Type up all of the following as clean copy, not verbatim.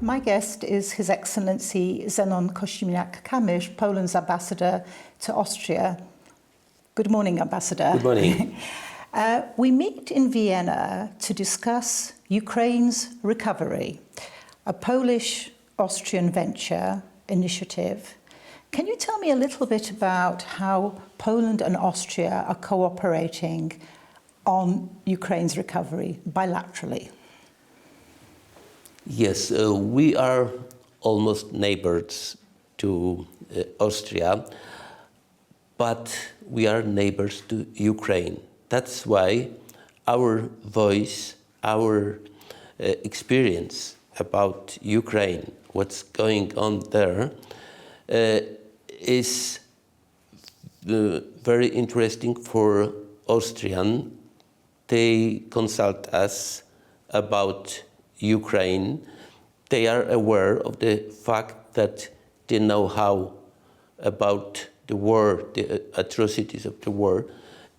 My guest is His Excellency Zenon Kosiniak-Kamysz, Poland's ambassador to Austria. Good morning, Ambassador. Good morning. We meet in Vienna to discuss Ukraine's recovery, a Polish-Austrian venture initiative. Can you tell me a little bit about how Poland and Austria are cooperating on Ukraine's recovery bilaterally? Yes, we are almost neighbors to Austria, but we are neighbors to Ukraine. That's why our voice, our experience about Ukraine, what's going on there, is very interesting for Austrian. They consult us about Ukraine. They are aware of the fact that the know-how about the war, the atrocities of the war,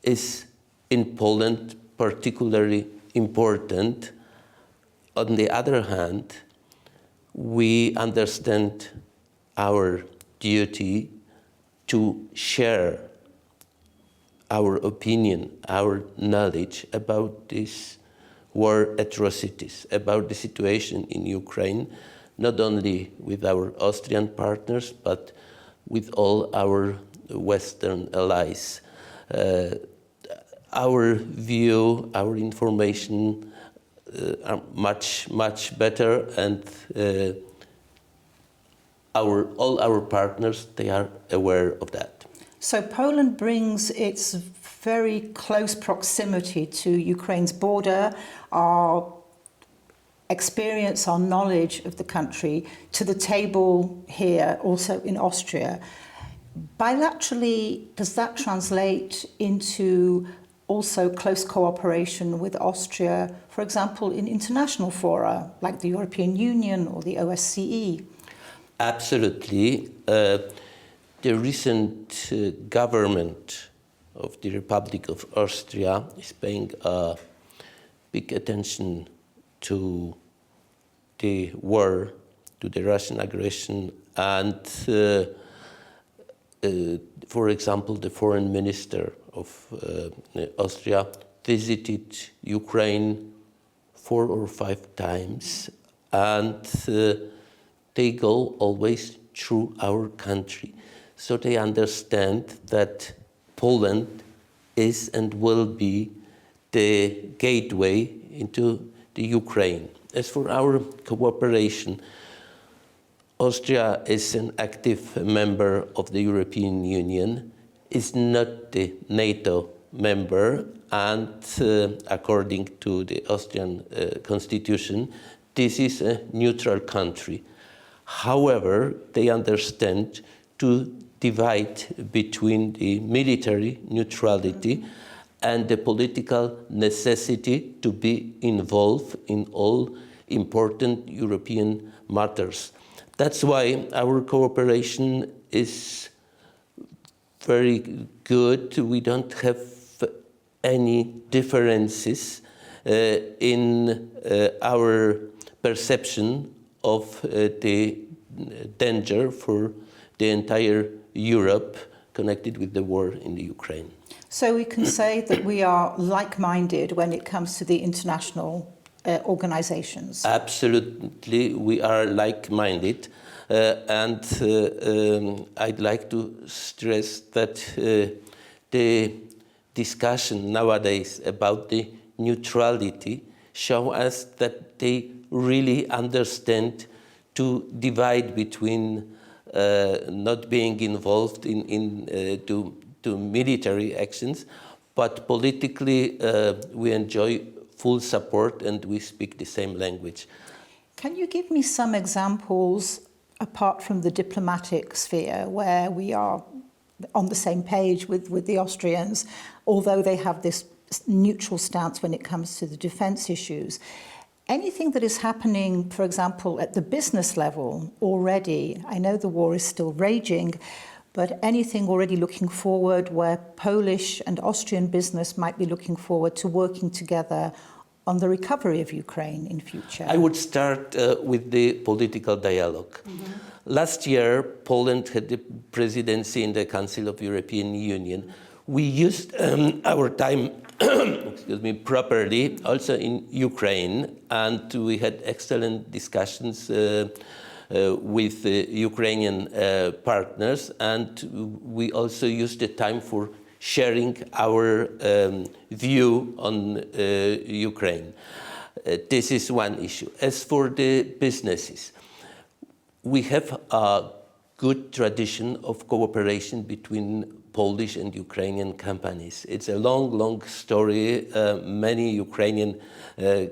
is in Poland particularly important. On the other hand, we understand our duty to share our opinion, our knowledge about these war atrocities, about the situation in Ukraine, not only with our Austrian partners, but with all our Western allies. Our view, our information are much better, and all our partners, they are aware of that. So Poland brings its very close proximity to Ukraine's border, our experience, our knowledge of the country, to the table here, also in Austria. Bilaterally, does that translate into also close cooperation with Austria, for example, in international fora, like the European Union or the OSCE? Absolutely. The recent government of the Republic of Austria is paying big attention to the war, to the Russian aggression, and for example, the foreign minister of Austria visited Ukraine 4 or 5 times, and they go always through our country. So they understand that Poland is and will be the gateway into the Ukraine. As for our cooperation, Austria is an active member of the European Union, is not the NATO member, and according to the Austrian constitution, this is a neutral country. However, they understand to divide between the military neutrality and the political necessity to be involved in all important European matters. That's why our cooperation is very good. We don't have any differences in our perception of the danger for the entire Europe connected with the war in the Ukraine. So we can say that we are like-minded when it comes to the international organizations. Absolutely, we are like-minded, and I'd like to stress that the discussion nowadays about the neutrality show us that they really understand to divide between not being involved to military actions, but politically we enjoy full support and we speak the same language. Can you give me some examples, apart from the diplomatic sphere, where we are on the same page with the Austrians, although they have this neutral stance when it comes to the defense issues? Anything that is happening, for example, at the business level already? I know the war is still raging, but anything already looking forward where Polish and Austrian business might be looking forward to working together on the recovery of Ukraine in future? I would start with the political dialogue. Last year, Poland had the presidency in the Council of European Union. We used our time properly, also in Ukraine, and we had excellent discussions with Ukrainian partners, and we also used the time for sharing our view on Ukraine. This is one issue. As for the businesses, we have a good tradition of cooperation between Polish and Ukrainian companies. It's a long, long story. Many Ukrainian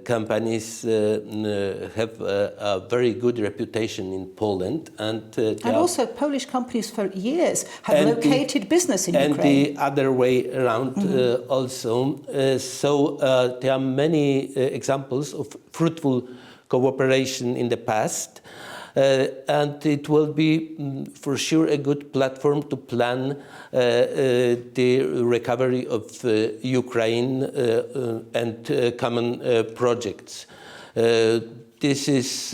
companies have a very good reputation in Poland. And also Polish companies for years have located business in Ukraine. And the other way around also. So there are many examples of fruitful cooperation in the past. And it will be for sure a good platform to plan the recovery of Ukraine and common projects. This is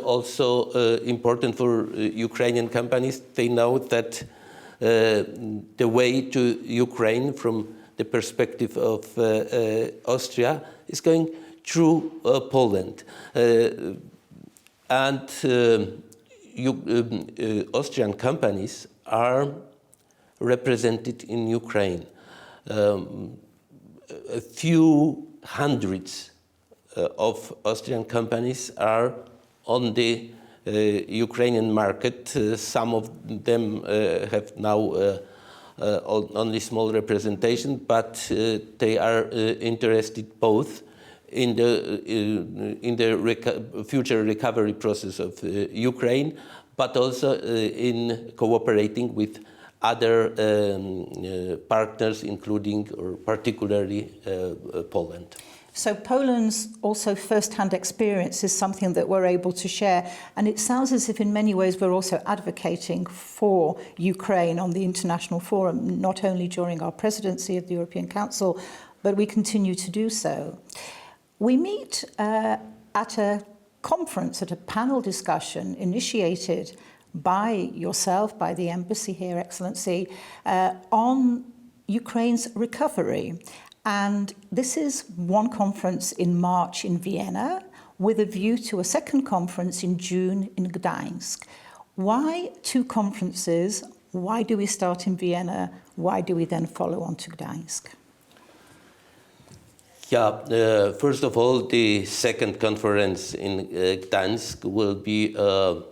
also important for Ukrainian companies. They know that the way to Ukraine from the perspective of Austria is going through Poland. And Austrian companies are represented in Ukraine. A few hundreds of Austrian companies are on the Ukrainian market. Some of them have now only small representation, but they are interested both in the future recovery process of Ukraine, but also in cooperating with other partners, including or particularly Poland. So Poland's also first-hand experience is something that we're able to share, and it sounds as if in many ways we're also advocating for Ukraine on the international forum, not only during our presidency of the European Council, but we continue to do so. We meet at a conference, at a panel discussion initiated by yourself, by the embassy here, Excellency, on Ukraine's recovery. And this is one conference in March in Vienna with a view to a second conference in June in Gdańsk. Why two conferences? Why do we start in Vienna? Why do we then follow on to Gdańsk? Yeah, first of all, the second conference in Gdańsk will be a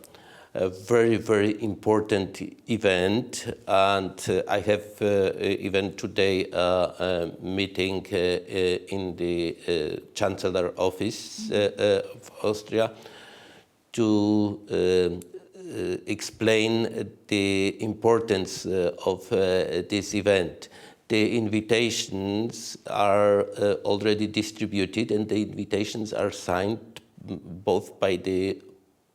very, very important event, and I have even today a meeting in the Chancellor Office of Austria to explain the importance of this event. The invitations are already distributed, and the invitations are signed both by the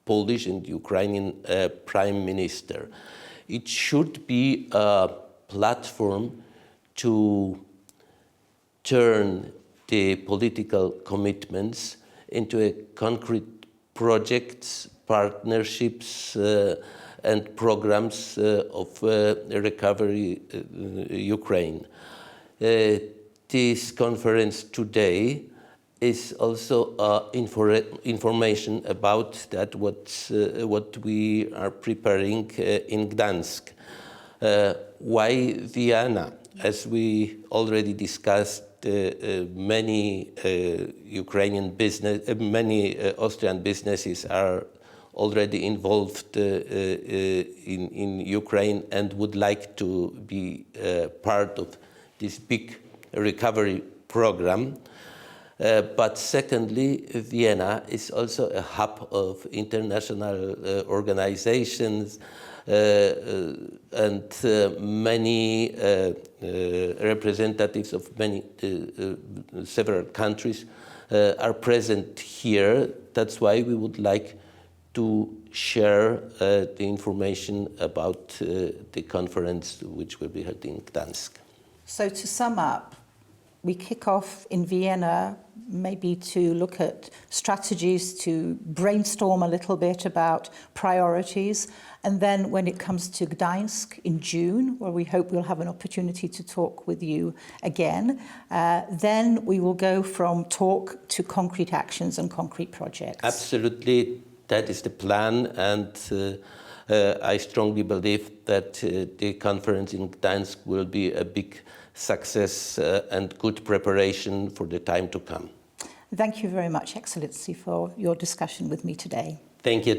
Polish and Ukrainian Prime Minister. It should be a platform to turn the political commitments into concrete projects, partnerships, and programs of recovery Ukraine. This conference today is also information about that what we are preparing in Gdańsk. Why Vienna? As we already discussed, many many Austrian businesses are already involved in Ukraine and would like to be part of this big recovery program. But secondly, Vienna is also a hub of international organizations and many representatives of several countries are present here. That's why we would like to share the information about the conference which will be held in Gdańsk. So to sum up, we kick off in Vienna maybe to look at strategies, to brainstorm a little bit about priorities. And then when it comes to Gdańsk in June, where we hope we'll have an opportunity to talk with you again, then we will go from talk to concrete actions and concrete projects. Absolutely, that is the plan, and I strongly believe that the conference in Gdańsk will be a big success and good preparation for the time to come. Thank you very much, Excellency, for your discussion with me today. Thank you.